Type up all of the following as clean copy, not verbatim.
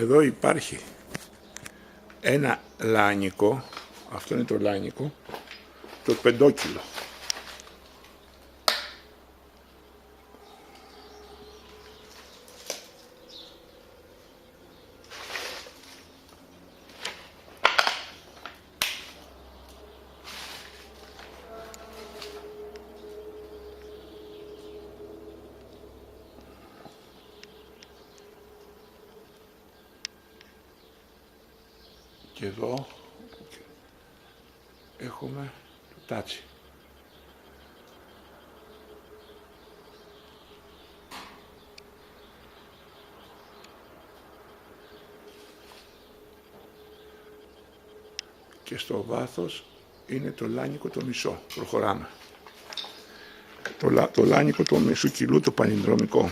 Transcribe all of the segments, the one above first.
Εδώ υπάρχει ένα λάνικο, αυτό είναι το λάνικο, το 5 κιλο. Και εδώ έχουμε το τάτσι. Και στο βάθος είναι το λάνικο το μισό. Προχωράμε. Το λάνικο το μισού κιλού, το παλινδρομικό.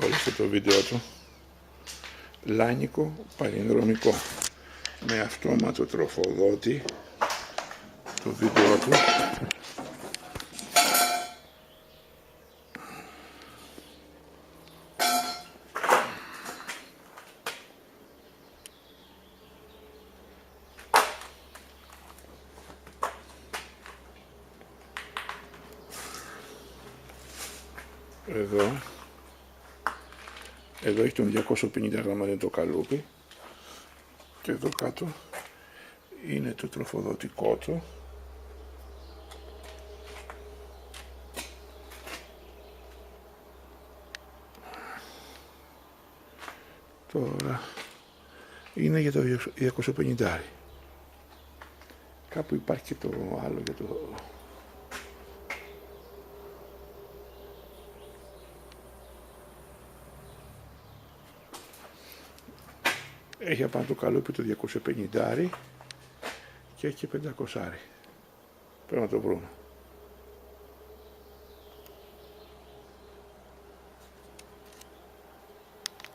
Ορίστε το βίντεο του. Λάνικο παλινδρομικό. Με αυτόματο τροφοδότη. Το βίντεο του. Εδώ έχει τον 250 γραμμάρια το καλούπι και εδώ κάτω είναι το τροφοδοτικό του. Τώρα είναι για το 250. Κάπου υπάρχει και το άλλο για το... Έχει απάνω το καλούπι το 250 και έχει και 500. Πρέπει να το βρούμε.